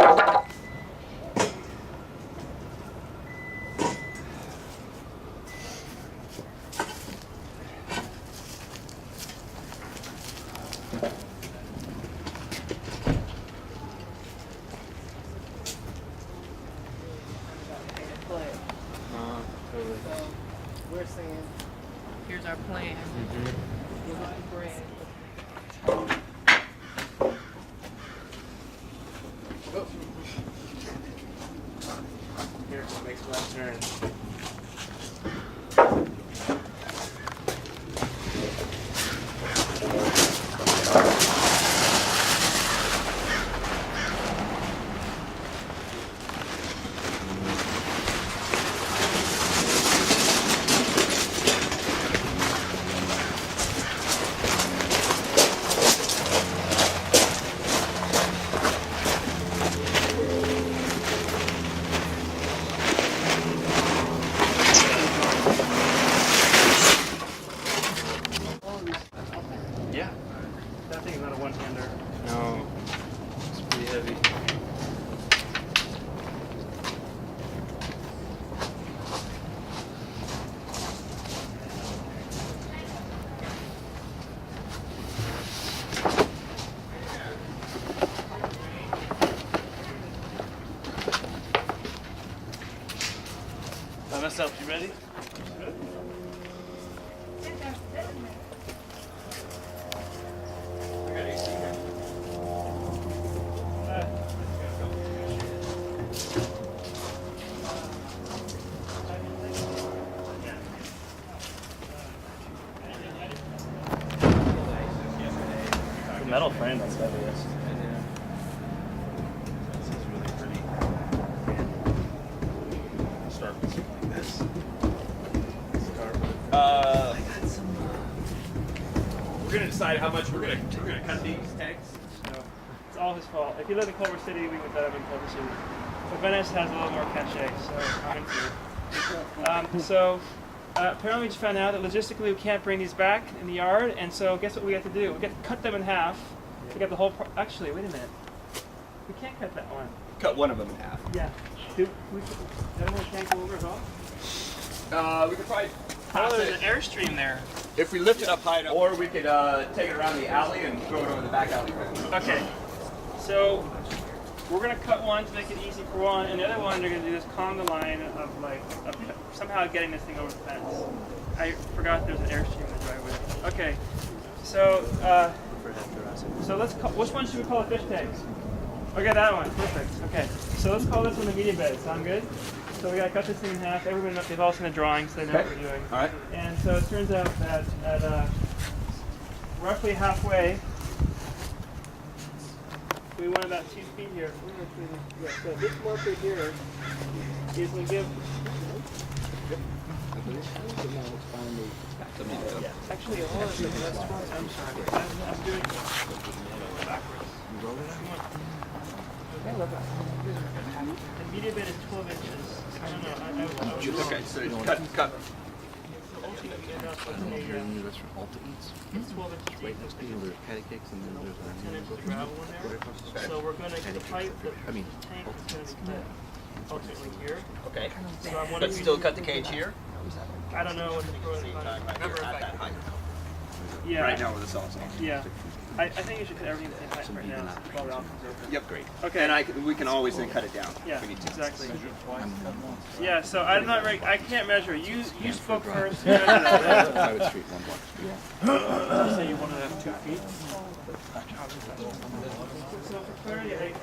So we're saying, here's our plan. Give us the bread. Here, makes left turn. Yeah, that thing is not a one-hander. No, it's pretty heavy. By myself, you ready? Good. Metal frame, that's heaviest. This is really pretty. Start with something like this. We're gonna decide how much we're gonna cut these tanks. So it's all his fault. If he lived in Culver City, we would have him in Culver City. But Venice has a little more cachet, so apparently we just found out that logistically we can't bring these back in the yard, and so guess what we have to do? We have to cut them in half. We got the whole. Actually, wait a minute. We can't cut that one. Cut one of them in half. Yeah. That one can't go over at all. We could probably. Oh, there's an airstream there. If we lift it up high enough, or we could take it around the alley and throw it over the back alley. Okay. So we're gonna cut one to make it easy for one, and the other one they're gonna do this conga line of somehow getting this thing over the fence. I forgot there's an airstream in the driveway. Okay. So let's call, which one should we call a fish tank? Okay, that one. Perfect. Okay. So let's call this one the medium bed. Sound good? So we gotta cut this thing in half. Everyone, they've all seen the drawings, so they know what we're doing. All right. And so it turns out that at roughly halfway, we went about 2 feet here. Yeah, so this marker here is we give. Yeah. Actually, all of it. I'm sorry. I'm doing backwards. The medium bed is 12 inches. I don't know. Okay, so cut. That's from Alta Eats. It's 12 inches deep. There's patty cakes and then there's 10 inches of gravel in there. So we're going to get the pipe, the tank is going to be cut ultimately here. Okay. So I want But still cut the cage here? I don't know what the pro is. Remember at that height. Yeah. Right now where the saw's on. Yeah. I think you should cut everything at the same height right now. While the options open. Yep, great. Okay. And we can always then cut it down. Yeah, if we need to. exactly. Yeah, so I'm not ready. I can't measure. You spoke first. You measured that. Private street, 1 block. You say you want to have 2 feet? So for clarity,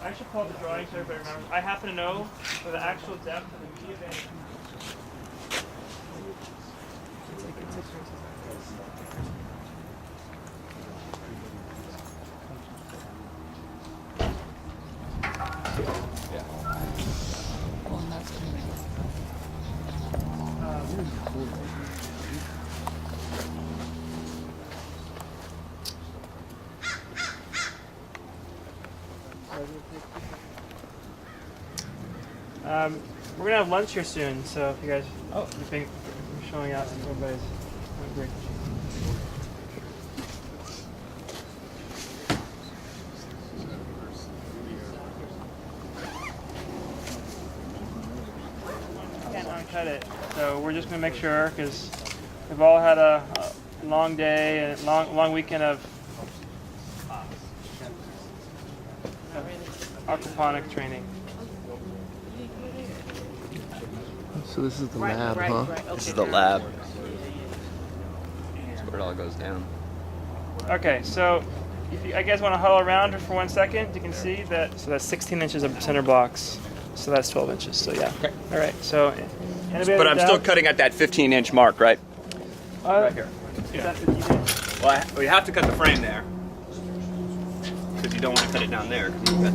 I should call the drawing so everybody remembers. I happen to know for the actual depth of the media band. We're gonna have lunch here soon, so if you guys, you think we're showing out and everybody's hungry. So we're just going to make sure, because we've all had a long day and long weekend of aquaponic training. So this is the lab, huh? This is the lab. That's where it all goes down. Okay, so if you guys want to huddle around for 1 second, you can see that. So that's 16 inches of center blocks. So that's 12 inches. So yeah. Okay. All right. So. But I'm still cutting at that 15-inch mark, right? Right here. Yeah. Well, we have to cut the frame there because you don't want to cut it down there. The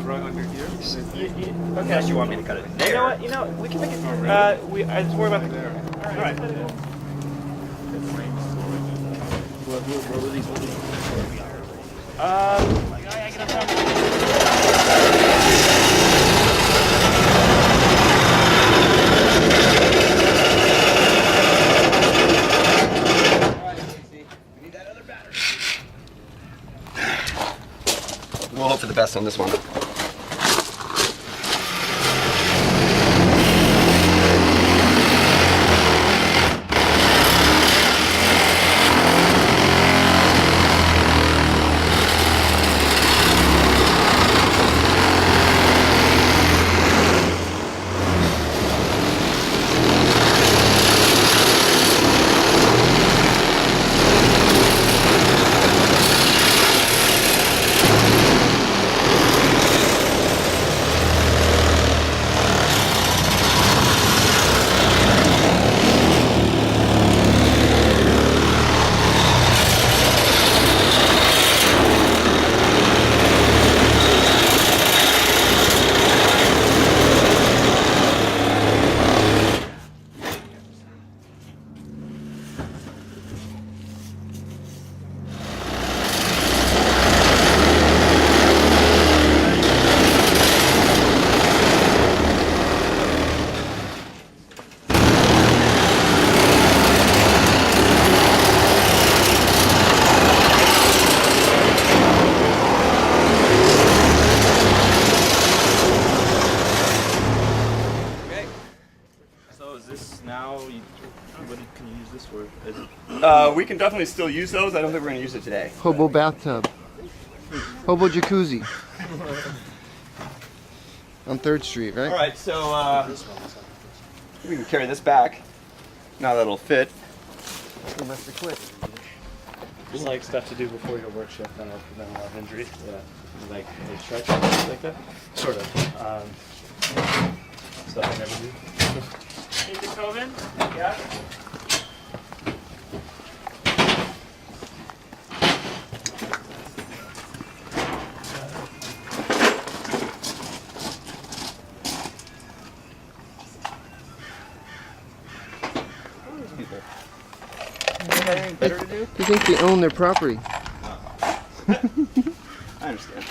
rug under here? Okay. Unless you want me to cut it there. You know what? You know, we can make it. I just worry about the. All right. What were these holding? I get up We'll hope for the best on this one. What can you use this for? We can definitely still use those. I don't think we're going to use it today. Hobo bathtub. Hobo jacuzzi. On 3rd Street, right? All right, so we can carry this back. Now that it'll fit. He must have quit. Just like stuff to do before your work shift, that'll prevent a lot of injuries. Yeah. Like stretch like that? Sort of. Stuff I never do. Into Coven? Yeah. Better to do? You think they own their property? I understand.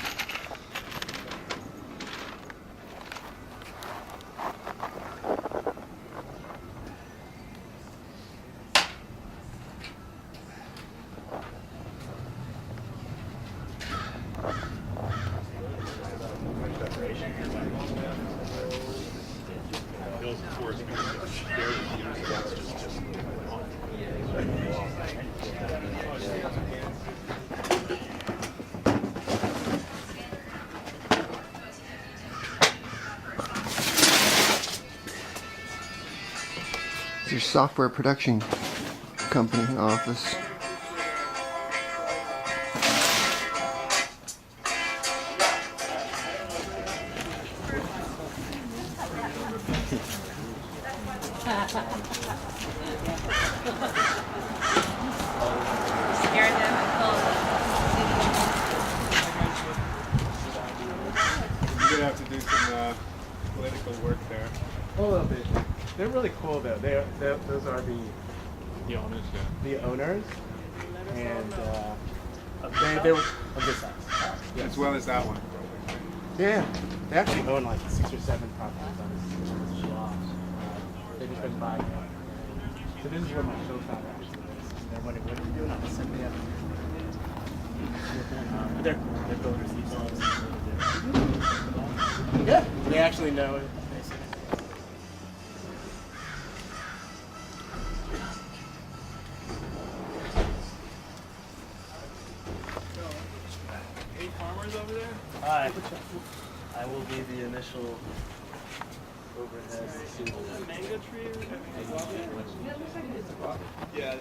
It's your software production company office. Scare them and call them. You're gonna have to do some political work there. A little bit. They're really cool though. Those are the owners. Yeah. The owners, and they were of this size. As well as that one. Yeah, they actually own like 6 or 7 properties on this lot. They just been buying them. So this is where my show shop actually is. And what are you doing on the Sunday afternoon? They're builders themselves. Yeah, they actually know it. over there? Hi. I will be the initial overhead. Is that a mango tree or Yeah.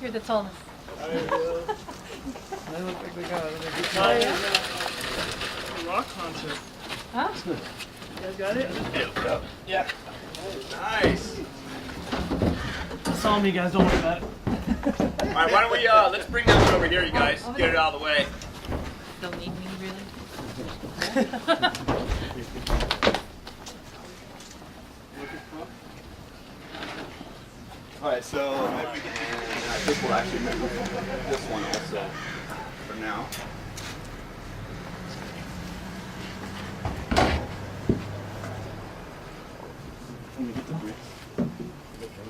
You're the tallest. They look like they got it. Oh, yeah? a rock concert? Huh? You guys got it? Yeah. Nice. Saw me, guys. Don't worry about it. All right, why don't we let's bring that one over here, you guys. Get it out of the way. Don't need me, really? All right, so maybe we can. I think we'll actually make this one also for now. Can we get the bricks?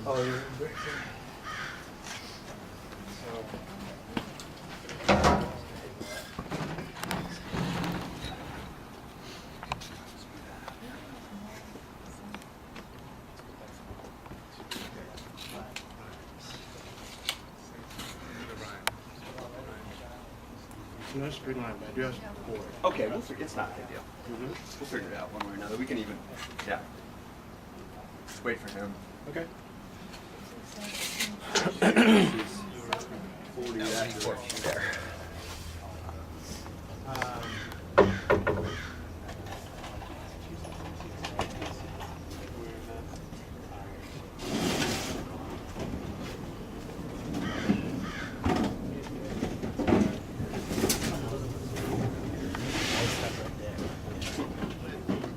Oh, you're bricks. No street line, but I do have some board. Okay, it's not a big deal. We'll figure it out one way or another. We can even, yeah. Just wait for him. Okay. 40 there.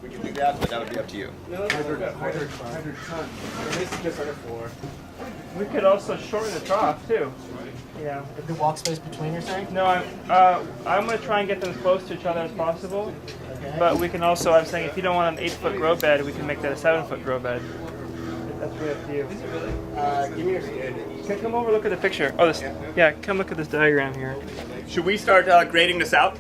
We can do that, but that would be up to you. No, 100 tons. This is just under 4. We could also shorten the trough too. Yeah. The walk space between, you're saying? No, I'm going to try and get them as close to each other as possible. But we can also, I'm saying, if you don't want an 8-foot grow bed, we can make that a 7-foot grow bed. That's really up to you. Give me your skid. Can come over, look at the picture. Oh, this. Yeah, come look at this diagram here. Should we start grading this out?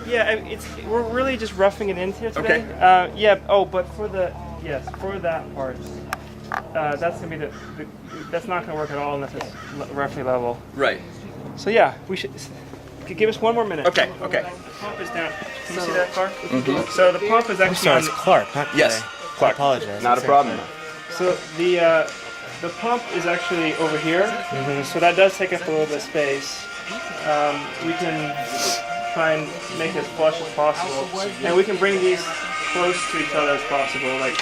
Yeah, we're really just roughing it into today. Okay. Yeah. Oh, but for that part, that's gonna be that's not gonna work at all unless it's roughly level. Right. So yeah, we should give us one more minute. Okay, okay. The pump is down. Can you see that, Clark? Mm-hmm. So the pump is actually. Sorry, it's Clark, not Yes, Clay. Clark. I apologize. Not a problem. So the pump is actually over here. Mm-hmm. So that does take up a little bit of space. We can try and make it as flush as possible, and we can bring these close to each other as possible, like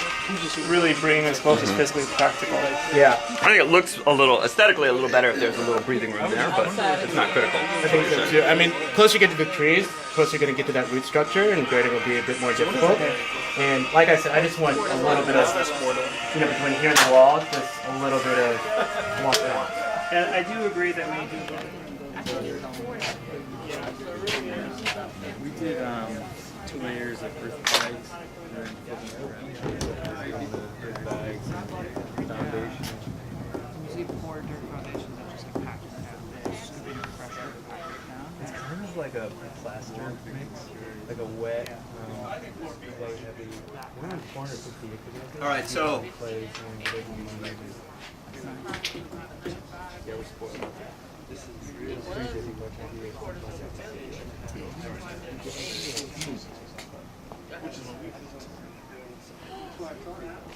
really bring as close as physically practical. Yeah. I think it looks aesthetically a little better if there's a little breathing room there, but it's not critical. I think so too. I mean, closer you get to the trees, closer you're going to get to that root structure, and grading will be a bit more difficult. And like I said, I just want a little bit of, between here and the wall, just a little bit of walk. And I do agree that we do. We did 2 layers of earth bags, and then earth bags and foundation. You see 4 dirt foundations that just get packed down. It's just going to be pressure to pack it down. It's kind of like a plaster mix, like a wet, clay heavy. We're on 450 acres. All right, so Clays and yeah, we're spoiled about that.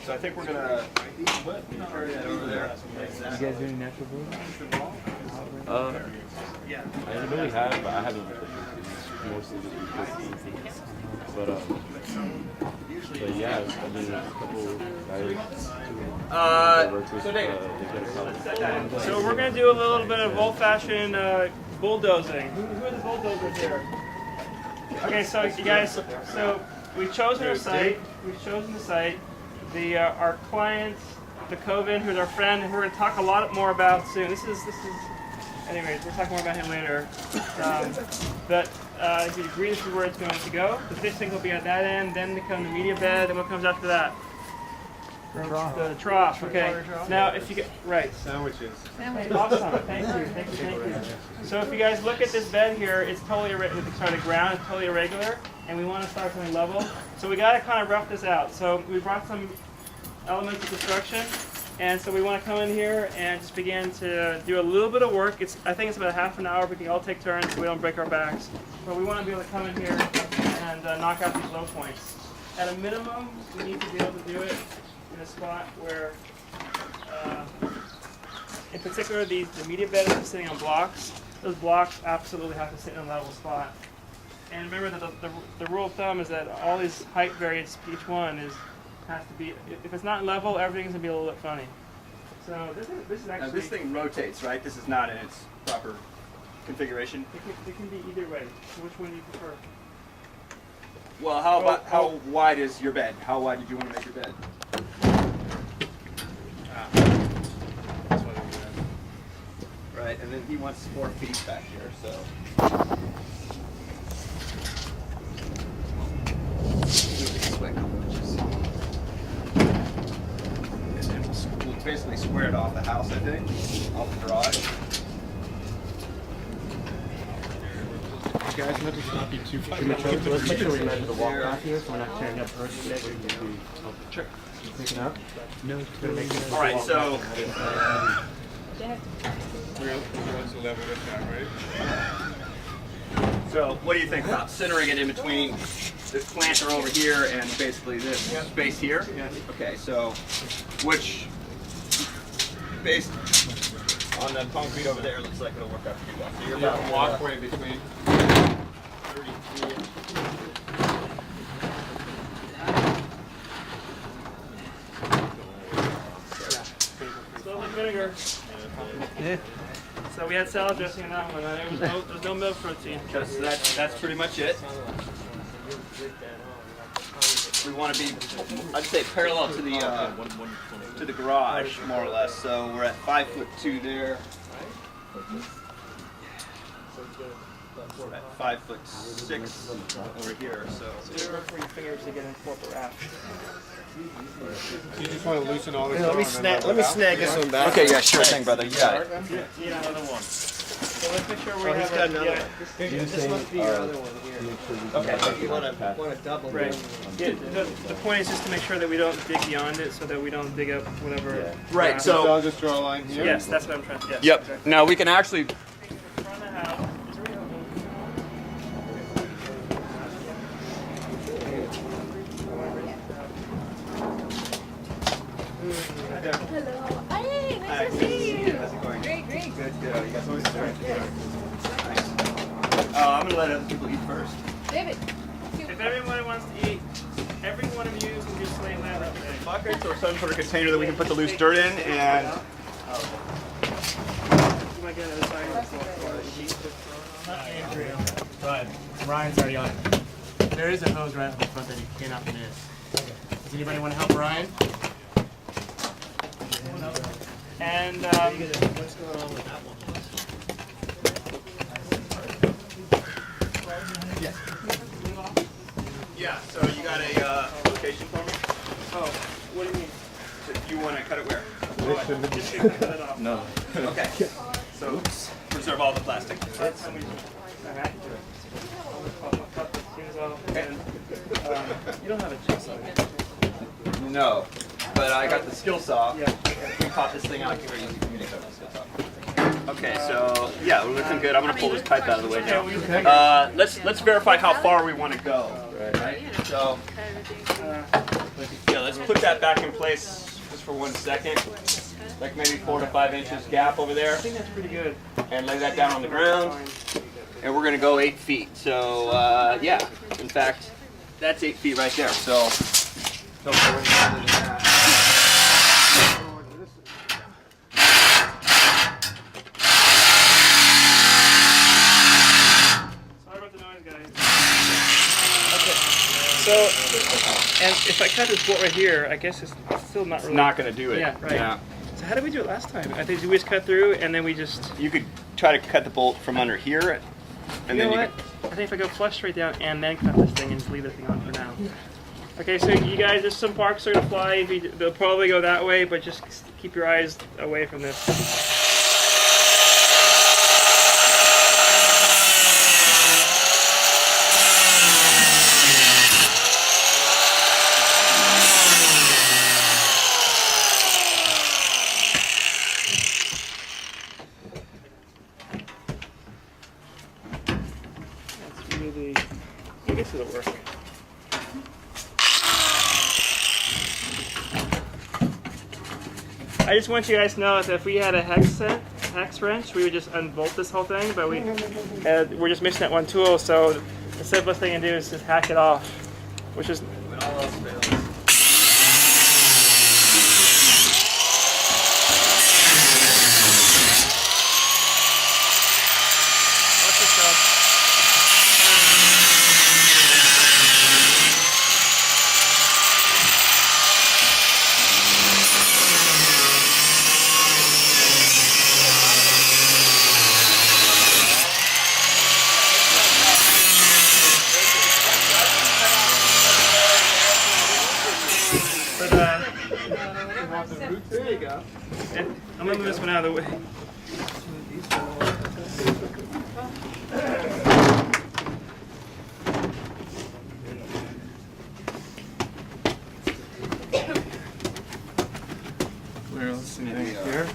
So I think we're gonna carry that over there. You guys do any natural blue? I really have, but I haven't mostly just because. But yeah, I mean, a couple guys. So we're going to do a little bit of old-fashioned bulldozing. Who are the bulldozers here? Okay, so you guys, so we've chosen our site. We've chosen the site. Our client, the Coven, who's our friend, who we're going to talk a lot more about soon. This is. Anyways, we'll talk more about him later. But he agreed as to where it's going to go. The fish tank will be at that end. Then come the media bed. Then what comes after that? The trough. Okay. Now, if you get right. Sandwiches. Awesome. Thank you. So if you guys look at this bed here, it's totally the ground is totally irregular, and we want to start something level. So we got to kind of rough this out. So we brought some elements of construction. And so we want to come in here and just begin to do a little bit of work. I think it's about half an hour. We can all take turns so we don't break our backs. But we want to be able to come in here and knock out these low points. At a minimum, we need to be able to do it in a spot where, in particular, the media bed is sitting on blocks. Those blocks absolutely have to sit in a level spot. And remember that the rule of thumb is that all these height variance, each one has to be, if it's not level, everything's gonna be a little bit funny. So this is actually. Now this thing rotates, right? This is not in its proper configuration. It can be either way. So which one do you prefer? Well, how wide is your bed? How wide did you want to make your bed? Right, and then he wants 4 feet back here, so. We'll basically square it off the house, I think, off the garage. Guys, not to stop you too premature, so let's make sure we measure the wall path here so we're not tearing up earth today. Sure. Pick it up? No. All right, so. So, what do you think about centering it in between this planter over here and basically this space here? Yes. Okay, so which, based on the concrete over there, looks like it'll work out pretty well. So you're about walkway between 33. Salt and vinegar. Yeah. So we had salad dressing in that one. There's no milk protein. So that's pretty much it. We want to be, I'd say, parallel to the garage, more or less. So we're at 5'2" there. We're at 5'6" over here. So. You work for your fingers to get in corporate wrap. You just want to loosen all this. Let me snag this one back. Okay, yeah, sure thing, brother. You got it. Need another one. So let's make sure we have got another one. This must be your other one here. Okay. You want to double Right. one. Yeah, the point is just to make sure that we don't dig beyond it, so that we don't dig up whatever. Right, grass. so- I'll just draw a line here. Yes, that's what I'm trying to. Yes, Yep. exactly. Now we can actually. Front of the house. Hello. Hey, nice to see you. How's it going? Great, great. Good, good. You got something to drink? Nice. I'm going to let other people eat first. David. If everyone wants to eat, every one of you can just lay that up there. Buckets or some sort of container that we can put the loose dirt in, and You might get another sign on the floor. But Ryan's already on it. There is a hose right up the front that you cannot miss. Does anybody want to help Ryan? And What's going on with that one? yeah. So you got a location for me? oh, what do you mean? So you want to cut it where? Just cut it off. No. Okay. So preserve all the plastic. That's I'll cut the skins off. And, you don't have a jigsaw. No, but I got the skill saw. Yeah. We pop this thing out here. Easy for me to cut the skill saw. Okay, so yeah, we're looking good. I'm gonna pull this pipe out of the way now. Let's verify how far we want to go. Right. So yeah, let's put that back in place just for 1 second. Like maybe 4 to 5 inches gap over there, I think that's pretty good. and lay that down on the ground. And we're gonna go 8 feet. So yeah, in fact, that's 8 feet right there. So don't go any farther than that. Sorry about the noise, guys. Okay. So, and if I cut this bolt right here, I guess it's still not really. Not gonna do it. Yeah, right. Yeah. So how did we do it last time? I think we just cut through and then we just. You could try to cut the bolt from under here, and You know then what? I think if I go flush straight down and then cut this thing and just leave this thing on for now. Okay, so you guys, there's some parks that are gonna fly. They'll probably go that way, but just keep your eyes away from this. I just want you guys to know that if we had a hex wrench, we would just unbolt this whole thing, but we're just missing that one tool, so the simplest thing to do is just hack it off, which is... When all else fails. Watch yourself. There you go. I'm gonna move this one out of the way. Where else? Here?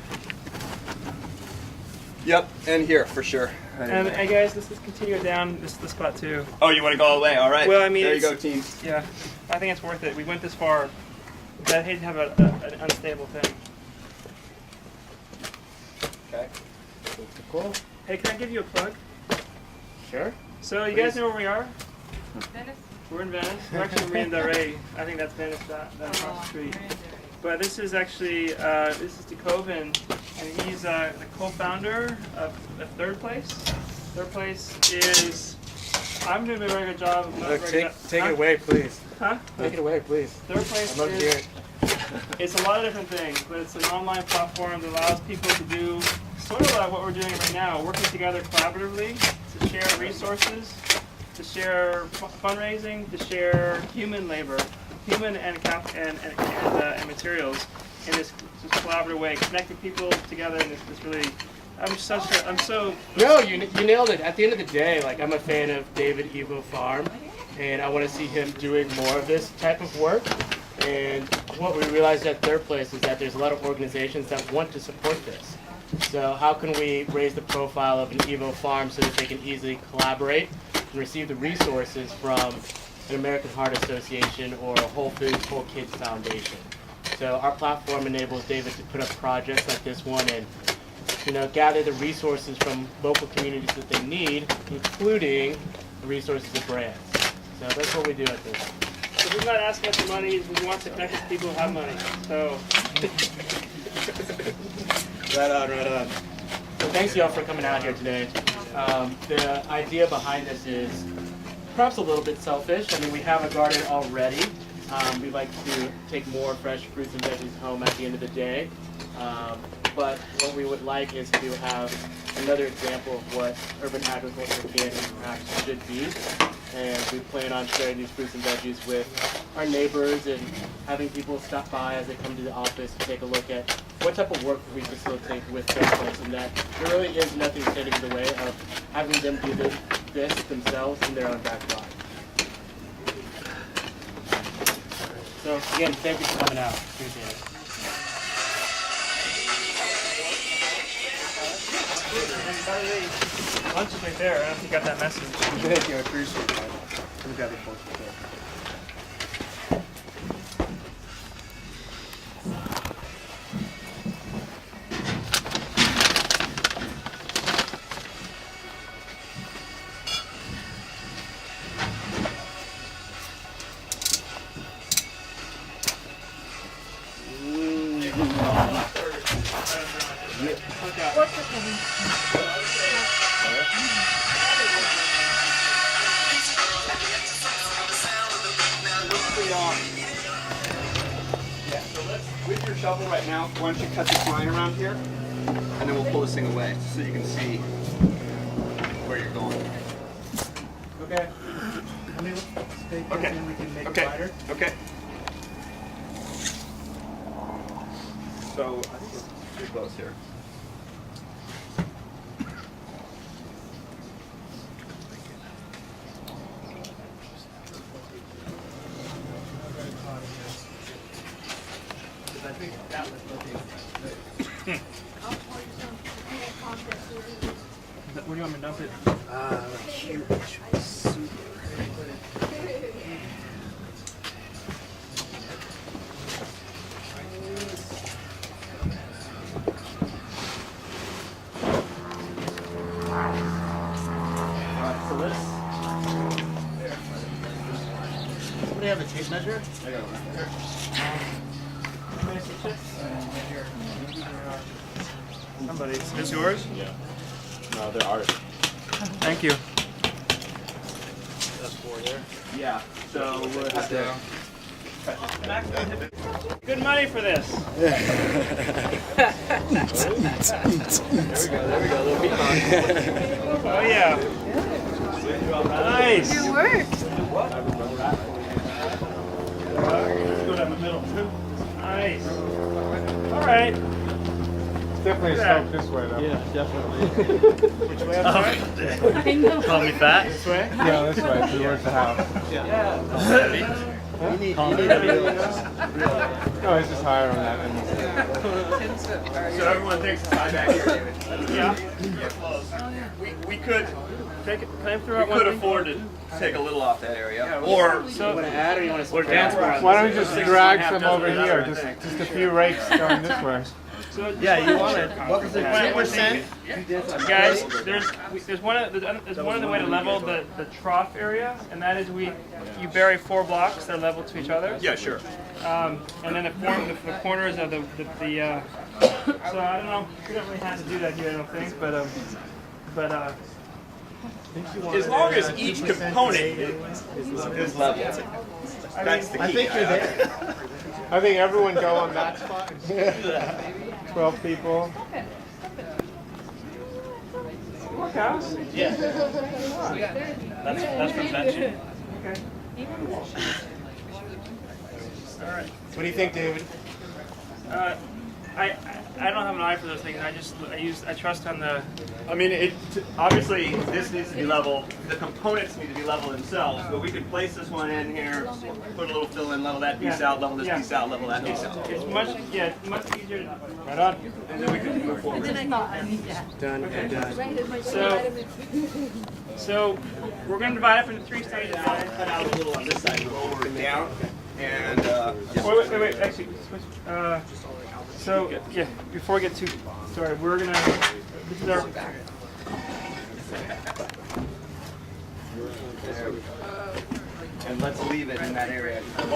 Yep, and here for sure. And hey guys, let's just continue down this spot too. Oh, you want to go all the way? All right. Well, I mean, there you go, team. Yeah, I think it's worth it. We went this far, but I hate to have an unstable thing. Okay. Cool. Hey, can I give you a plug? Sure. So you guys know where we are? Venice? We're in Venice. We're actually in Marina del Rey. I think that's Venice down across the street. But this is actually this is DeKoven, and he's the co-founder of Third Place. Third Place is I'm doing a very good job. Of not Look, breaking take up- it away, please. Huh? Take it away, please. Third Place I'd love to hear is it. it's a lot of different things, but it's an online platform that allows people to do sort of like what we're doing right now, working together collaboratively to share resources, to share fundraising, to share human labor, human and materials in this collaborative way, connecting people together in this really. I'm so. No, you nailed it. At the end of the day, like I'm a fan of David EVO Farm, and I want to see him doing more of this type of work. And what we realized at Third Place is that there's a lot of organizations that want to support this. So how can we raise the profile of an EVO Farm so that they can easily collaborate and receive the resources from an American Heart Association or a Whole Foods, Whole Kids Foundation? So our platform enables David to put up projects like this one and gather the resources from local communities that they need, including the resources of brands. So that's what we do at this. So we're not asking us for money, we want to connect with people who have money. So. Right on, right on. So thanks y'all for coming out here today. The idea behind this is perhaps a little bit selfish. I mean, we have a garden already. We like to take more fresh fruits and veggies home at the end of the day. But what we would like is to have another example of what urban agriculture can and perhaps should be. And we plan on sharing these fruits and veggies with our neighbors and having people stop by as they come to the office to take a look at what type of work we facilitate with Third Place, and that there really is nothing standing in the way of having them do this themselves in their own backyard. So again, thank you for coming out. Appreciate it. And by the way, lunch is right there. I don't know if you got that message. Thank you, I appreciate that. I'm glad they posted that. With your shovel right now, why don't you cut this line around here, and then we'll pull this thing away so you can see where you're going. Okay. Let me take this and we can make it wider. Okay. So I think it's pretty close here. I think that was Where do you want me to dump it? huge. Super. tape measure. Somebody, is this yours? Yeah. No, they're ours. Thank you. That's 4 there. Yeah. So we'll have to. Good money for this. There we go. Little peacock. Oh yeah. Nice. It worked. Let's go down the middle. Nice. All right. Definitely slope this way though. Yeah, definitely. Which way? I'm sorry? I know. Call me fat. This way? Yeah, this way towards the house. You need a real. No, it's just higher on that end. So everyone thinks it's high back here, David. Yeah. You're close. We could take it. Can I throw out We one could thing? afford to take a little off that area, or So You want to add or you want to dance more. Why don't we just drag some over dozen, here? that's what I Just a few rakes going this way. So Yeah, you want it. What was it? 2%? guys, there's one other way to level the trough area, and that is you bury 4 blocks that are level to each other. yeah, sure. And then the corners of the so I don't know, we don't really have to do that here, I don't think, but As long as each component is level. That's the key. I think you're there. I think everyone go on that spot. 12 people. workhouse. Yeah. That's convention. Okay. All right. What do you think, David? I don't have an eye for those things. I trust on the. I mean, obviously this needs to be level. The components need to be level themselves, but we could place this one in here, put a little fill in, level that piece out, level this piece out, level that piece out. It's much easier. To, Right on. And then we can move forward. Done and done. So we're going to divide up into 3 stages. Cut out a little on this side, lower it down, and Wait. Actually, switch. So yeah, before we get too started, we're gonna. This is our. and let's leave it in that area. There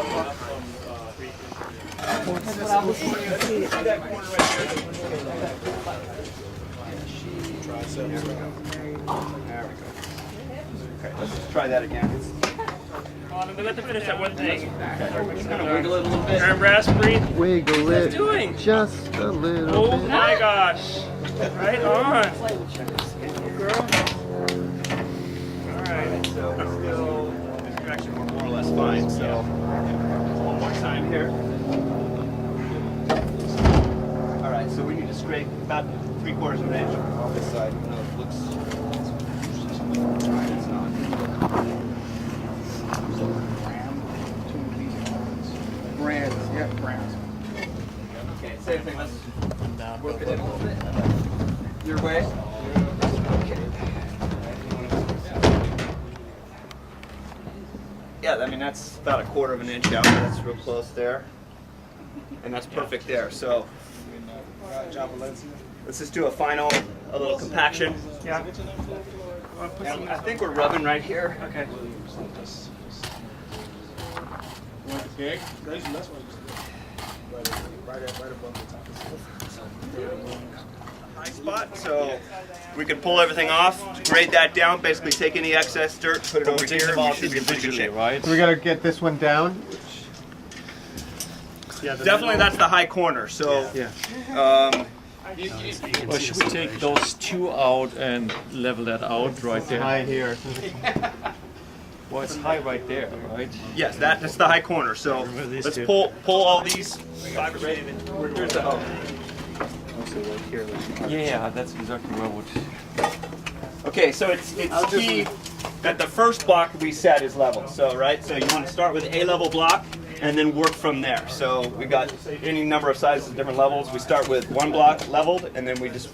we go. Okay, let's just try that again. We have to finish that one thing. Just gonna wiggle it a little bit. Aaron Brass, breathe. Wiggle it. Doing? Just a little Oh bit. my gosh! Right on. Girl. All right. So still, this direction we're more or less fine. So one more time here. All right. So we need to scrape about 3/4 of an inch on this side. No, it looks. All right, it's not. Brands, yeah, brands. Okay, same thing. Let's work it in a little bit. Your way. Yeah, I mean that's about 1/4 of an inch out. That's real close there, and that's perfect there. So let's just do a little compaction. Yeah. And I think we're rubbing right here. Okay. High spot, so we can pull everything off, grade that down, basically take any excess dirt, put it over here, and we should be in pretty good shape. So we gotta get this one down. Definitely that's the high corner, so Or should we take those 2 out and level that out right there? High here. Well, it's high right there, right? yes, that's the high corner. So let's pull all these fibers. Here's the hoe. Yeah, that's exactly what I would. Okay, so it's key that the first block we set is level. So so you want to start with a level block and then work from there. So we've got any number of sizes, different levels. We start with one block leveled, and then we just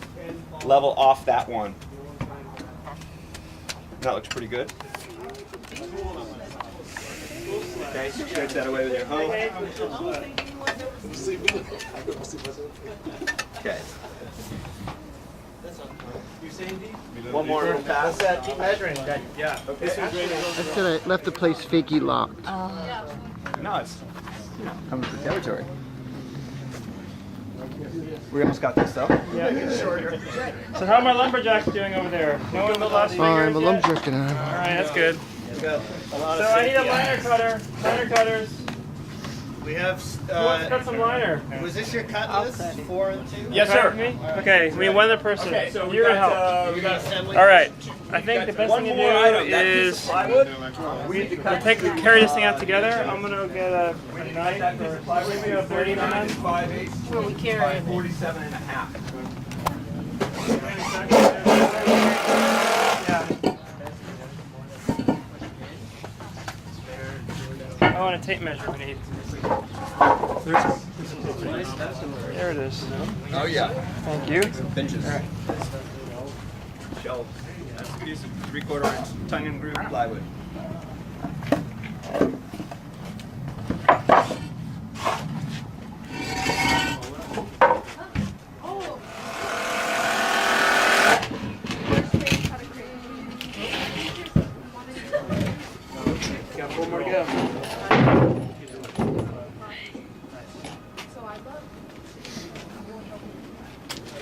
level off that one. That looks pretty good. Okay, so scrape that away with your hoe. Okay. One more little pass. Keep measuring. I said I left the place fakey locked. No, it's comes with the territory. We almost got this though. So how are my lumberjacks doing over there? No one lost Fine, fingers but yet? I'm jerking out. All right, that's good. Got a lot So I need a liner cutter. Liner cutters. We have. Who wants to cut some liner? Was this your cut list? 4 and 2? Yes, Cut sir. with me? Okay, we need one other person. Okay, so You're gonna help. we got All right. I think the best one thing to more item. do That piece is of plywood. We need to we'll carry this thing out together. I'm gonna get a knife or maybe a 30 on that. 5/8 Well, we carry it. 47 and a half. Oh, and a tape measure we need. There it is. Oh yeah. Thank you. Benches. Shelves. That's good use of 3/4 inch tongue and groove plywood. Got 4 more to go.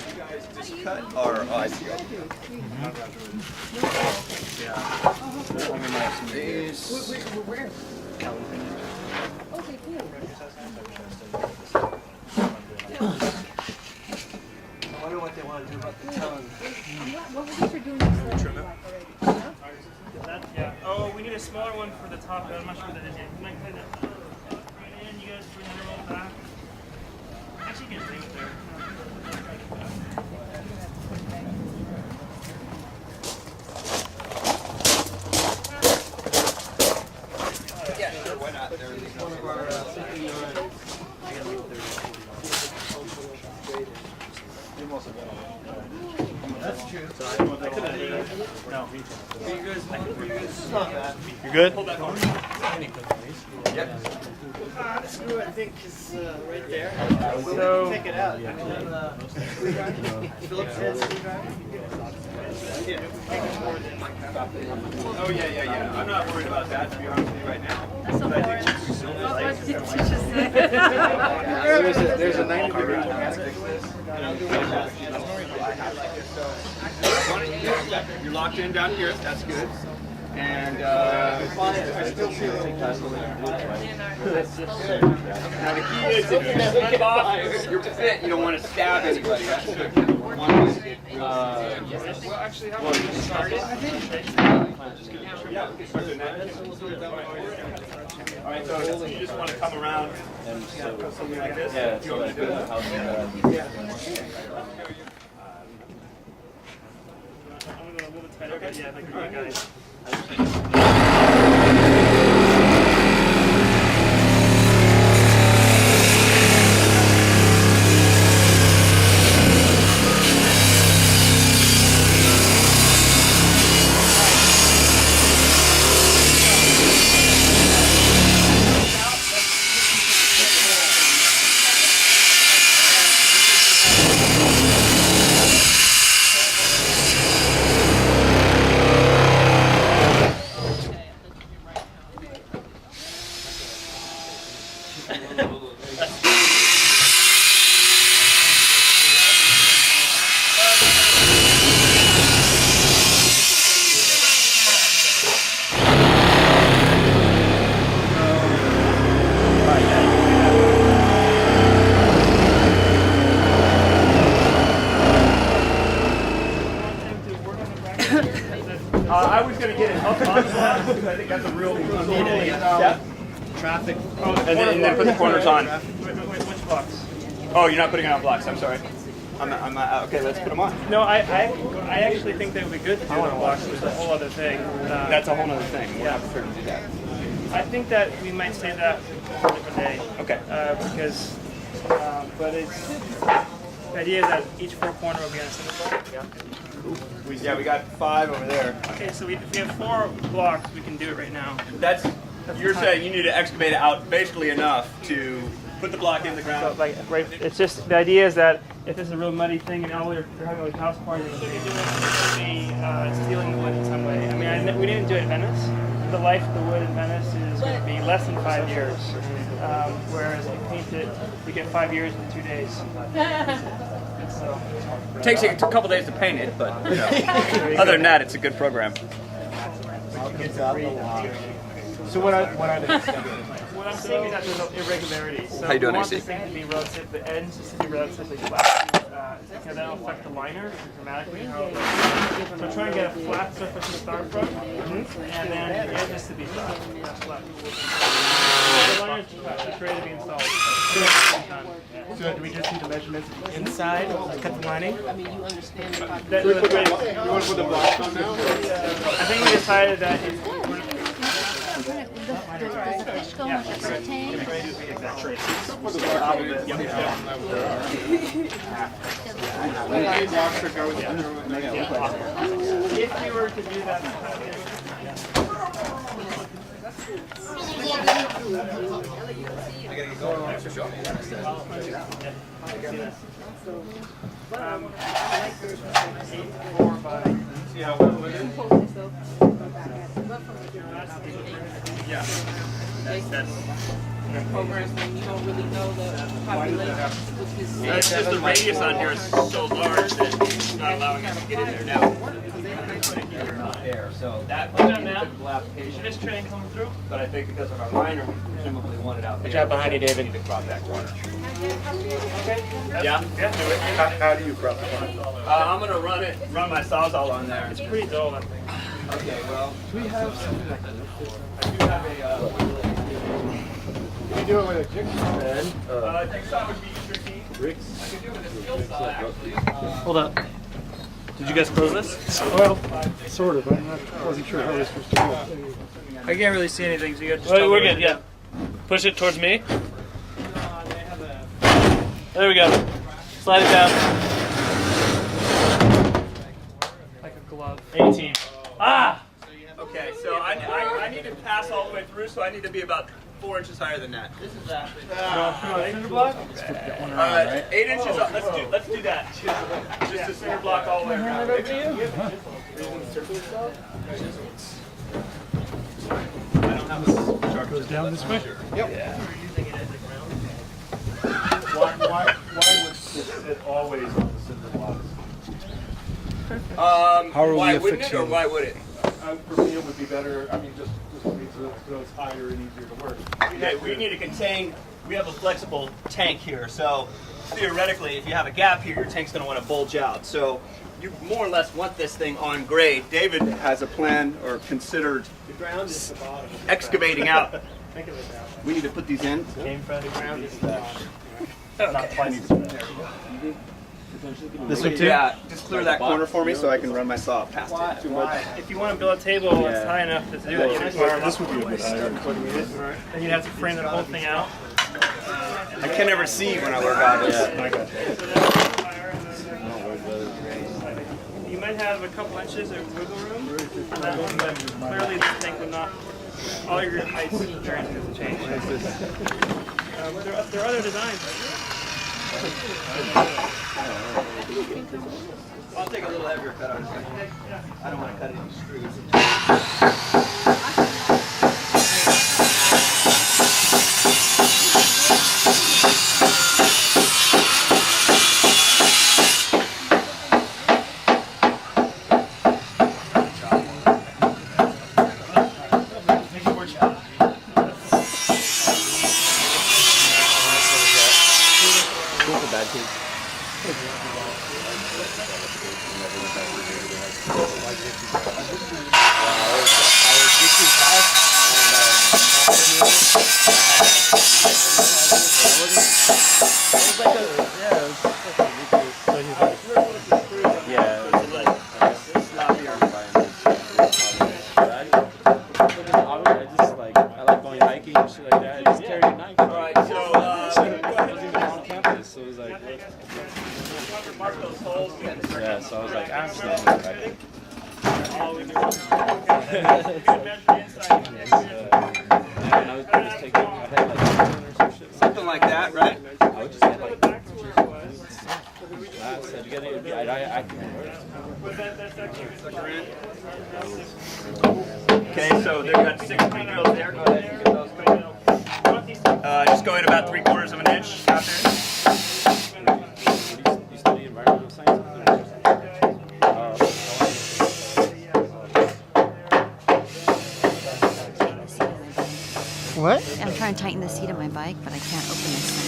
You guys just cut or I see. Where? Okay, cool. I wonder what they want to do about the tongue. What was it for doing this? Trim it. Yeah. Oh, we need a smaller one for the top. I'm not sure what that is yet. You might kind of right in. You guys bring the roll back. Actually, you can leave it there. Yeah, sure. Why not? There's one of our That's true. No. This is not bad. You good? Yep. The screw, I think, is right there. So- Take it out. Phillips head screwdriver? Oh yeah. I'm not worried about that, to be honest with you right now. That's so boring. What did you just say? There's a 90-degree You're locked in down here. That's good. And I still feel now the key is if you slip off your fit, you don't want to stab anybody. That's good. Well, actually, how about we just start it? Yeah, we can start doing that. All right, so you just want to come around and put something like this. Yeah, you want me to do that? I'm gonna go a little bit tighter, but yeah, like you guys. I was going to get it up on the block because I think that's a real step. traffic. And then put the corners on. Which blocks? Oh, you're not putting it on blocks. I'm sorry. I'm not, okay, let's put them on. No, I actually think that would be good to do it on blocks. It's a whole other thing. That's a whole other thing. We're not prepared to do that. I think that we might save that for a different day. Okay. Because, but it's the idea is that each 4 corner will be on a single block. Yeah, we got 5 over there. Okay, so if we have 4 blocks, we can do it right now. That's you're saying you need to excavate it out basically enough to put the block in the So, ground. like, right, it's just the idea is that if this is a real muddy thing and all you're having a house party, you're going to be stealing the wood in some way. I mean, we didn't do it in Venice. The life of the wood in Venice is it's going to be less than 5 years. Whereas if you paint it, you get 5 years in 2 days. So, It takes you a couple days to paint it, but you know, other than that, it's a good program. So what are they? what I'm saying is that there's irregularities. So How you doing, we want AC? this thing to be relative, the ends just to be relatively flat. Because that'll affect the liner dramatically. So try and get a flat surface to start from, and then the edges to be flat. Flat. The liner is ready to be installed. So do we just need the measurements inside, cut the lining? You want to put the blocks on now? I think we decided that it's Does the fish go in the tank? if you were to do that. Yeah. Programs when you don't really know the population. It's just the radius on here is so large that it's not allowing us to get in there now. There, so that would be a typical application. This train coming through? But I think because of our liner, we presumably want it out there. Good job behind you, David. We need to crop that corner. Yeah. How do you crop the line? I'm gonna run my sawzall on there. It's pretty dull, I think. Okay, well, Do we have something like this? I do have a. We do it with a jigsaw then. Jigsaw would be tricky. Bricks. I could do it with a skill saw actually. Hold up. Did you guys close this? Well, sort of. I wasn't sure how it was supposed to go. I can't really see anything, so you guys just tell me We're what good, to yeah. do. Push it towards me. There we go. Slide it down. Like a glove. 18. Ah! Okay, so I need to pass all the way through, so I need to be about 4 inches higher than that. This is actually. Cinder block? 8 inches up. Let's do that. Just a center block all the way around. Goes down this way? Why would it always on the cinder blocks? Why wouldn't it, or why would it? For me, it would be better. I mean, just for me so it's higher and easier to work. Okay, we need to contain. We have a flexible tank here, so theoretically, if you have a gap here, your tank's going to want to bulge out. So you more or less want this thing on grade. David has a plan or considered excavating out. We need to put these in. The ground is Not twice. This one too? Yeah, just clear that corner for me so I can run my saw past it. If you want to build a table that's high enough to do that, you require This would be a bit higher. then you'd have to frame the whole thing out. I can never see when I work out. You might have a couple inches of wiggle room, but clearly this tank would not. All your heights and variances will change. There are other designs. I'll take a little heavier cut on this. I don't want to cut any screws. Something like that, right? Okay, so they've got 6 drills there. Go ahead and get those. Just go in about 3/4 of an inch out there. You study environmental science? What? I'm trying to tighten the seat of my bike, but I can't open this thing.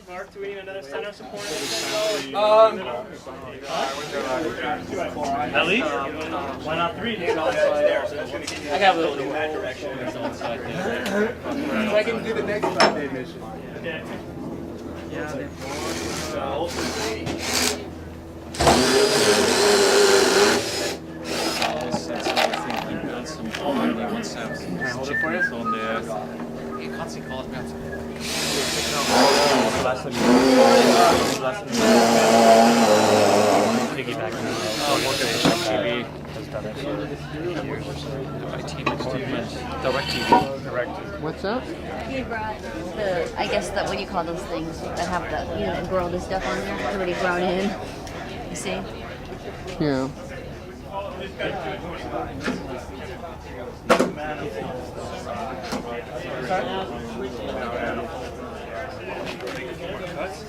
Mark, do we need another center support? At least? Why not 3? I got a little in that direction. I can do the next 5-day mission. Okay. Hold it for you. On there. What's up? He brought the, I guess what do you call those things that have the, that grow the stuff on there? It's already grown in. You see? Yeah.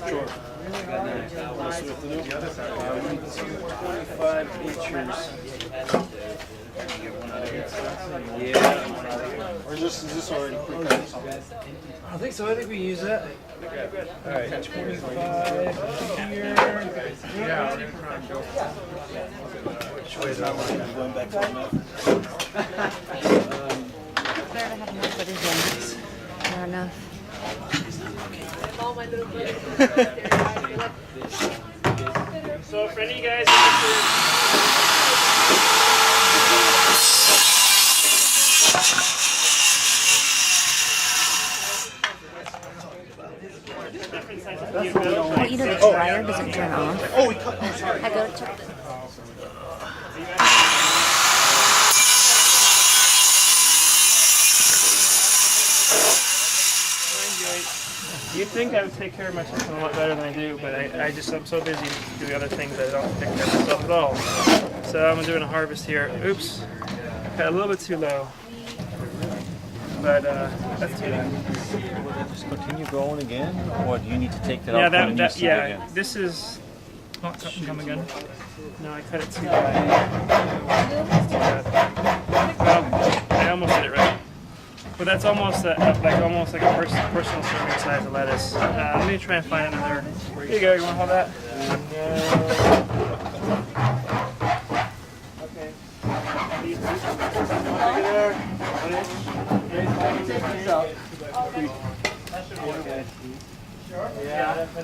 Sure. 225 inches. Yeah. Or is this already pre-cut? I think so. I think we use that. All right. 25 here. Yeah. Which way is that one? Going back to the map. Better to have enough, but it's not enough. So for any of you guys Oh, the dryer doesn't turn off. Oh, we cut. Oh, sorry. I go to check the... You'd think I would take care of myself a lot better than I do, but I'm so busy doing other things that I don't take care of myself at all. So I'm doing a harvest here. Oops, got a little bit too low, but that's too bad. Just continue going again, or do you need to take that Yeah, out? When you see it yeah. again? This is. Oh, cut and come again. No, I cut it too bad. Well, I almost did it right. But that's almost like a personal serving size of lettuce. Let me try and find another. Here you go. You want to hold that?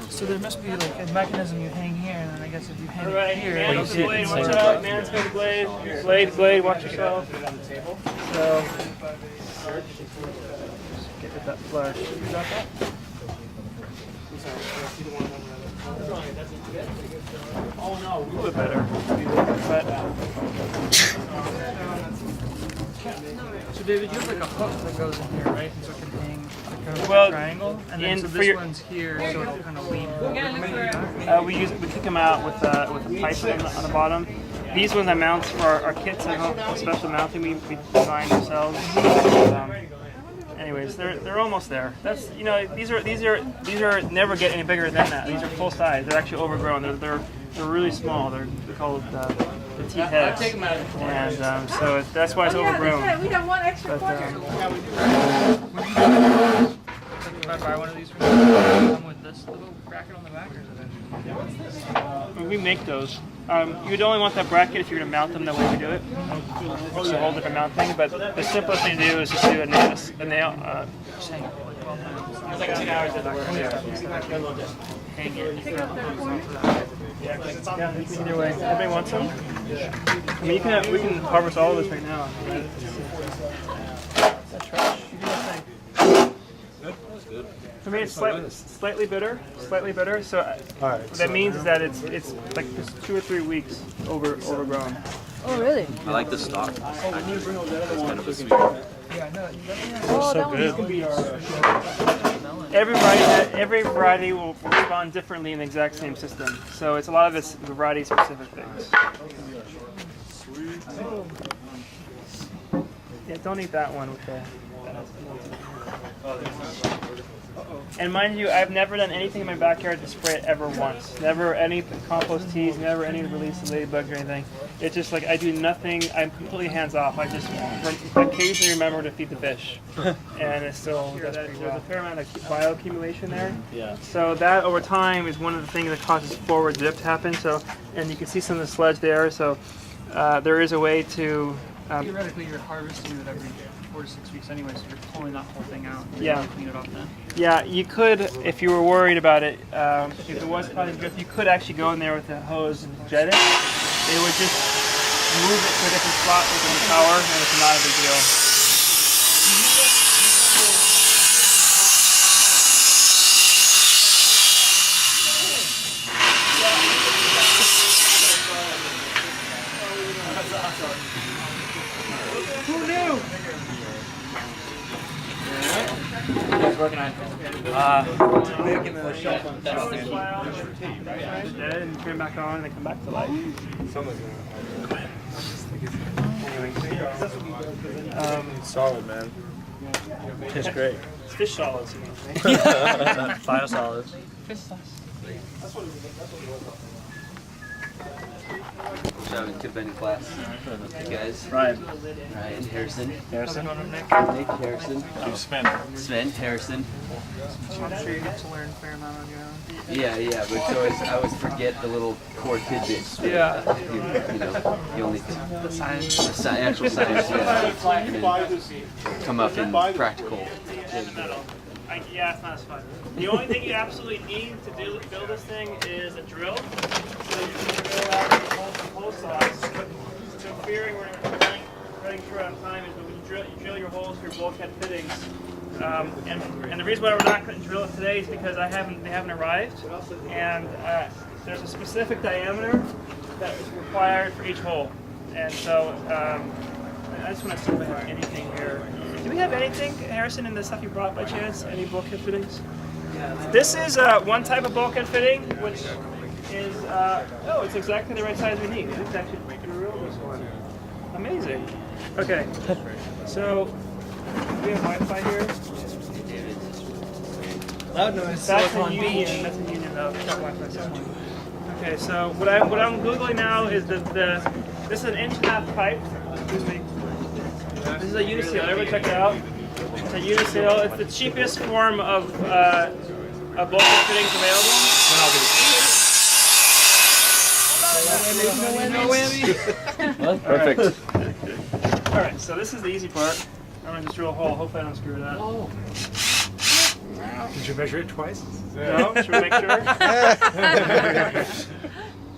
So there must be like a mechanism you hang here, and then I guess if you hang All right, it here, man, you on see the it blade, inside watch the out, man's got the blade. Blade, watch yourself. So, get to that flush. You got that? Oh no, a little bit better. But, So David, you have like a hook that goes in here, right? So it can hang kind of Well, a triangle, and then in so for this your- one's here, so it'll kind of lean. we kick them out with a pipe on the bottom. These ones I mount for our kits at home, special mounting we designed ourselves. Anyways, they're almost there. That's these are never get any bigger than that. These are full size. They're actually overgrown. They're really small. They're called the teat heads, and so that's why it's overgrown. We have one extra But, corner. If I buy one of these from you, does it come with this little bracket on the back, or is it? We make those. You'd only want that bracket if you're going to mount them the way we do it. It's a whole different mount thing, but the simplest thing to do is just do a nail. It's like 2 hours at the work. Hang it. Either way, everybody wants some. I mean, we can harvest all of this right now. That's trash. You do that thing. For me, it's slightly bitter. Slightly bitter. So what that means is that it's like just 2 or 3 weeks overgrown. Oh, really? I like the stock. Oh, we need to bring over the other one. Kind of a sweet. Oh, that good. Every variety will respond differently in the exact same system. So it's a lot of it's variety specific things. Yeah, don't eat that one with the. And mind you, I've never done anything in my backyard to spray it ever once. Never any compost teas, never any release of ladybugs or anything. It's just like I do nothing. I'm completely hands off. I just occasionally remember to feed the fish, and it still does pretty well. There's a fair amount of bioaccumulation there. Yeah. So that over time is one of the things that causes forward drip to happen. So, and you can see some of the sludge there. So there is a way to. Theoretically, you're harvesting it every 4 to 6 weeks anyway, so you're pulling that whole thing out. Yeah. Clean it off then. Yeah, you could, if you were worried about it, if it was causing drift, you could actually go in there with a hose and jet it. They would just move it to a different spot within the tower, and it's not a big deal. Who knew? Working on Making the shelf on dead and turn back on and they come back to life. Solid, man. Tastes great. It's fish solids. Biosolids. Fish sauce. Shout out to Benny class. Hey guys. Ryan. Ryan Harrison. Harrison. Nick Harrison. Sven. Sven Harrison. I'm sure you get to learn a fair amount on your own. Yeah, but it's always, I always forget the little core tidbits. Yeah. You know, you only The science. the actual science, yeah. And then come up in practical. Yeah, it's not as fun. The only thing you absolutely need to build this thing is a drill. So you can drill out the hole size. So fearing we're running short on time is when you drill your holes for your bulkhead fittings. And the reason why we're not going to drill it today is because they haven't arrived, and there's a specific diameter that is required for each hole. And so I just want to see if I have anything here. Do we have anything, Harrison, in the stuff you brought by chance? Any bulkhead fittings? This is one type of bulkhead fitting, which is it's exactly the right size we need. It's actually drill this one. Amazing. Okay, so we have Wi-Fi here. Loud noise. That's a union. That's a union of Wi-Fi system. Okay, so what I'm googling now is this is an 1.5 pipe. Excuse me. This is a uniseal. Everybody check it out. It's a uniseal. It's the cheapest form of bulkhead fittings available. No whammy. Perfect. All right, so this is the easy part. I'm gonna just drill a hole. Hopefully I don't screw it up. Oh. Did you measure it twice? No, should we make sure?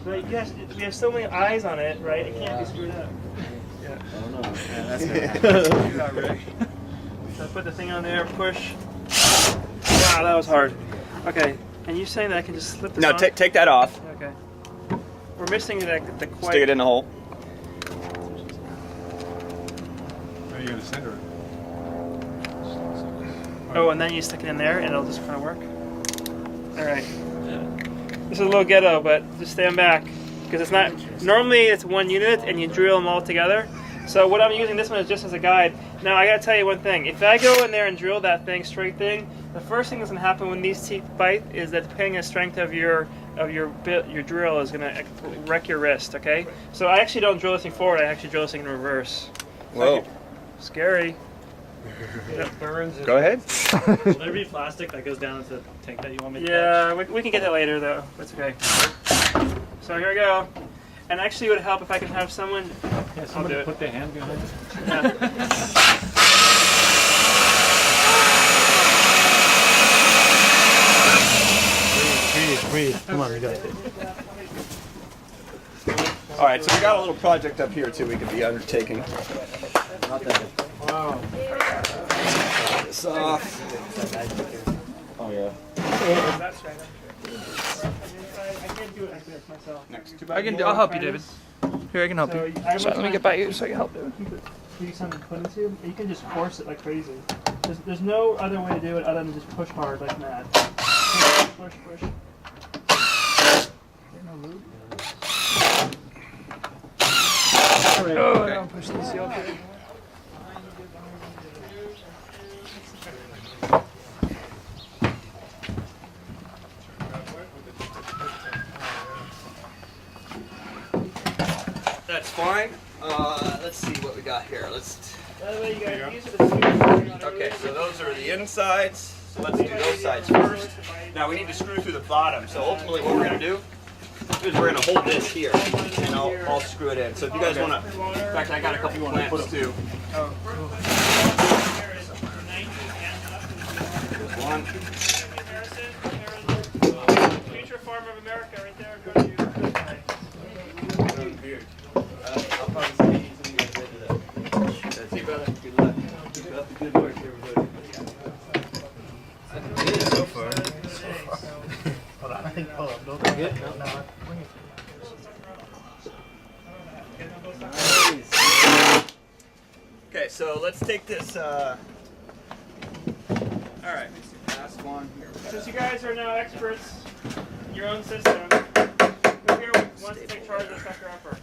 But yes, we have so many eyes on it, right? It can't be screwed up. Yeah. I don't know. Yeah, that's gonna happen. So I put the thing on there, push. Wow, that was hard. Okay, and you saying that I can just slip this on? No, take that off. Okay. We're missing the quite... Stick it in the hole. How are you gonna center it? Oh, and then you stick it in there, and it'll just kind of work. All right. This is a little ghetto, but just stand back because it's not. Normally, it's one unit, and you drill them all together. So what I'm using this one is just as a guide. Now I gotta tell you one thing. If I go in there and drill that thing straight thing, the first thing that's gonna happen when these teeth bite is that depending on the strength of your drill is gonna wreck your wrist. Okay. So I actually don't drill this thing forward. I actually drill this thing in reverse. Whoa. Scary. It burns. Go ahead. Will there be plastic that goes down into the tank that you want me to Yeah, we can get that later though. That's okay. So here we go. And actually, it would help if I could have someone. Yeah, somebody put their hand behind it. Yeah. Breathe. Come on, we got it. All right, so we got a little project up here too we could be undertaking. Not that. Wow. This off. yeah. That's right. I can't do it like this myself. I'll help you, David. Here, I can help you. Sorry, let me get by you so I can help you. Give you something to put into. You can just force it like crazy. There's no other way to do it other than just push hard like mad. Push, push. No lube. Oh, I don't push the seal. Okay. That's fine. Let's see what we got here. By the way, you guys, these are the screws. Okay, so those are the insides. So let's do those sides first. Now we need to screw through the bottom. So ultimately what we're going to do is we're going to hold this here, and I'll screw it in. So if you guys want to, in fact, I got a couple clamps too. One. Future farm of America right there. Go to you. See you, brother. Good luck. Keep up the good work, everybody. So far. Hold on, I think, hold on, don't forget. No, bring it. Okay, so let's take this, alright, last one here. Since you guys are now experts in your own system, who here wants to take charge of the sucker upper?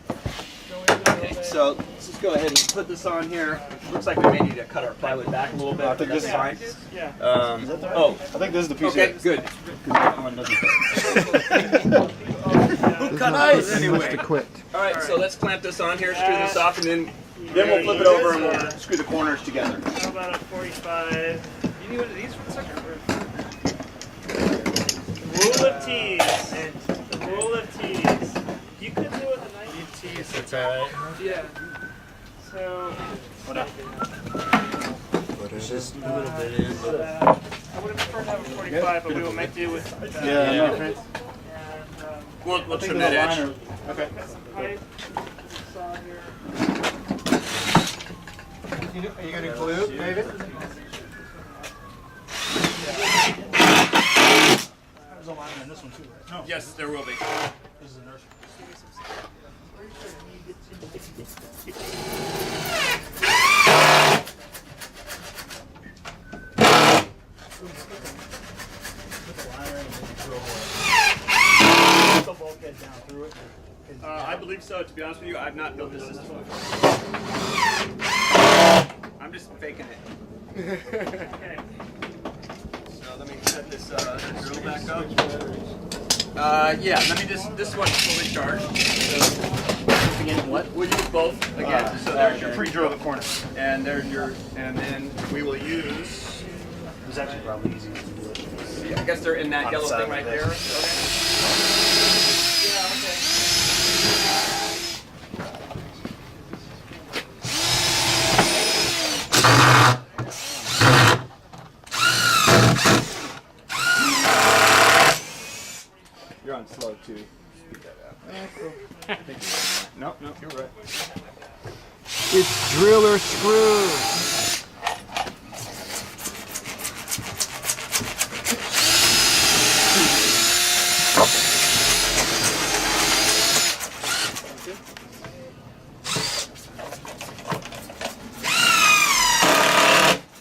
Okay, so let's just go ahead and put this on here. Looks like we may need to cut our plywood back a little bit. I think this is fine. Yeah. Oh, I think this is the piece. okay, good. Nice. Much to quit. Alright, so let's clamp this on here, screw this off, and then we'll flip it over and we'll screw the corners together. How about a 45? You need one of these for the sucker? Rule of T's. The rule of T's. You could do it with a 90 T's. That's alright. Yeah. So. What is this? A little bit in. I would have preferred to have a 45, but we will make do with. Yeah. We'll trim that edge. Okay. Got some pipe. Saw here. Are you gonna glue, David? There's a line in this one too, right? No. Yes, there will be. This is a nursery. I believe so. To be honest with you, I've not built this system before. I'm just faking it. Okay. So let me set this drill back up. Yeah, let me just, this one's fully charged. So, we'll use both again. So there's your pre-drill the corner. And there's your, and then we will use. It was actually probably easier to do it. Yeah, I guess they're in that yellow thing right there. You're on slow too. Speed that up. Nope, you're right. It's drill or screw.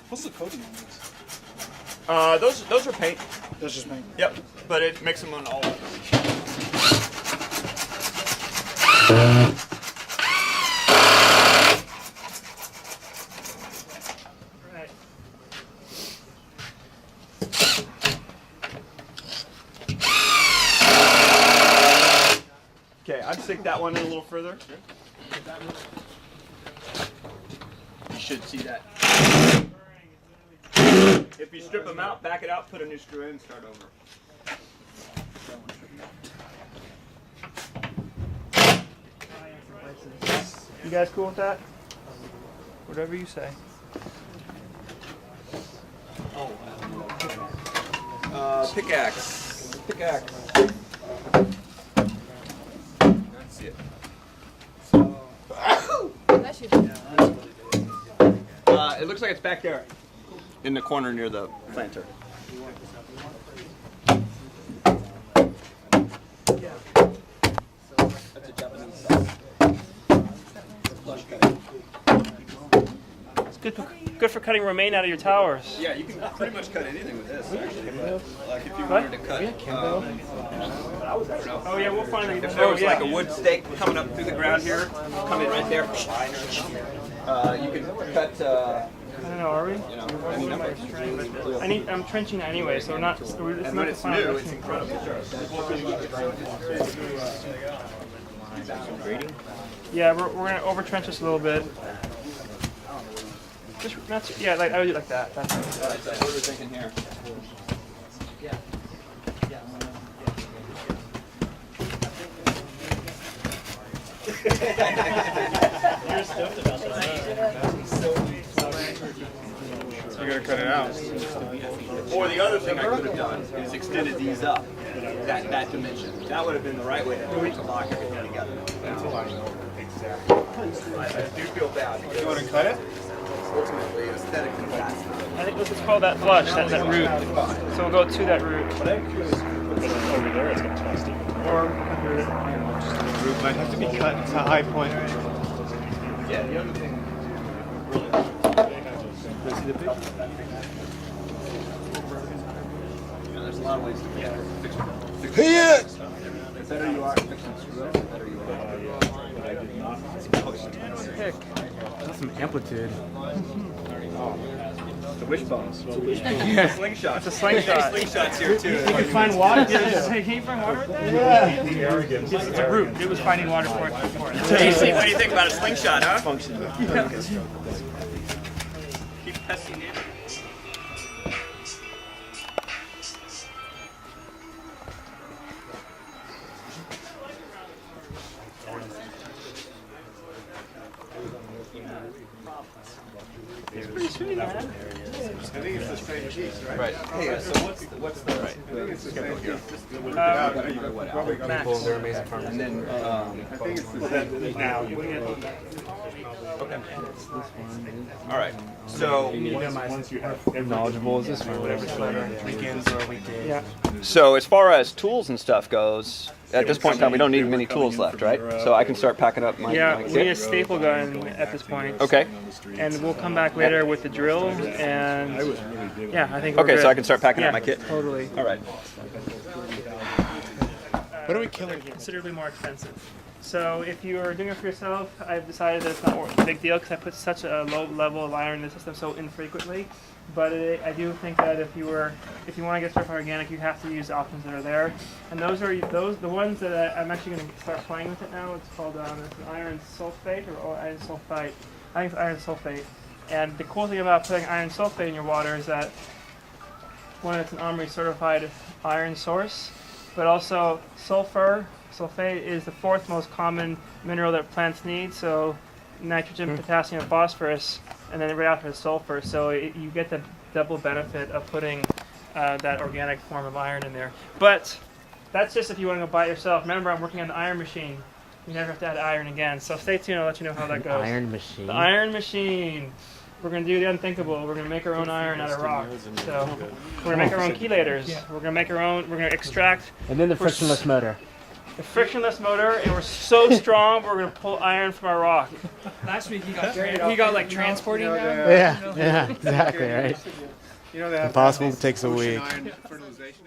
What's the coating on this? Those are paint. That's just paint. Yep, but it makes them on all. Right. Okay, I'd stick that one in a little further. You should see that. If you strip them out, back it out, put a new screw in, and start over. You guys cool with that? Whatever you say. Pickaxe. Pickaxe. Let's see it. It looks like it's back there in the corner near the planter. That's a Japanese sauce. Flush cutting. It's good for cutting romaine out of your towers. Yeah, you can pretty much cut anything with this, actually. But, like if you wanted to cut, Oh yeah, we'll find it. if there was like a wood stake coming up through the ground here, come in right there. You can cut. I don't know, are we? You know, any number. I'm trenching anyway, so not. It's And not when the it's final new, version. it's incredible. Yeah, we're gonna over trench this a little bit. Just not, yeah, like I would do it like that. That's it. What are we thinking here? You're stoked about that. You're gonna cut it out. Or the other thing I could have done is extended these up, that dimension. That would have been the right way to do it, to lock everything together. Exactly. I do feel bad. You want to cut it? Ultimately, aesthetically, that's I think let's just call that flush, that root. So we'll go to that root. Over there, it's got plastic. Or The root might have to be cut to a high point. yeah. The other thing, See the picture? there's a lot of ways to fix it. The better you are at fixing screws, the better you are. pick. That's some amplitude. The wishbones. Yeah. Slingshot. It's a slingshot. Slingshots here too. You can find water too. Hey, can you find water with that? Yeah. It's a root. It was finding water for it before. What do you think about a slingshot, huh? Keep testing it. Pretty sweet, man. I think it's the same piece, right? Right. Hey, so what's the right? I think it's the same piece. Max. They're amazing farmers. And then I think it's the same piece. okay. All right. So Once you have Knowledgeable as this one, whatever weekends or weekdays. Yeah. So as far as tools and stuff goes, at this point in time, we don't need many tools left, right? So I can start packing up my Yeah, we need a kit. staple gun at this point. Okay. And we'll come back later with the drill and yeah, I think we're Okay, good. so I can start packing yeah, up my kit. Totally. All right. What are we killing here? Considerably more expensive. So if you are doing it for yourself, I've decided that it's not a big deal because I put such a low level of iron in the system so infrequently. But I do think that if you want to get certified organic, you have to use the options that are there. And those are the ones that I'm actually going to start playing with it now. It's called it's an iron sulfate or iron sulfite. I think it's iron sulfate. And the cool thing about putting iron sulfate in your water is that one, it's an OMRI certified iron source, but also sulfate is the fourth most common mineral that plants need. So nitrogen, potassium, and phosphorus, and then right after is sulfur. So you get the double benefit of putting that organic form of iron in there. But that's just if you want to go buy it yourself. Remember, I'm working on the iron machine. You never have to add iron again. So stay tuned. I'll let you know how that goes. Iron machine. The iron machine. We're going to do the unthinkable. We're going to make our own iron out of rock. So we're going to make our own chelators. We're going to make our own. We're going to extract. And then the frictionless motor. A frictionless motor, and we're so strong we're gonna pull iron from our rock. Last week he got like transporting them. Yeah, exactly, right. You know, they have Impossible takes a ocean week. iron fertilization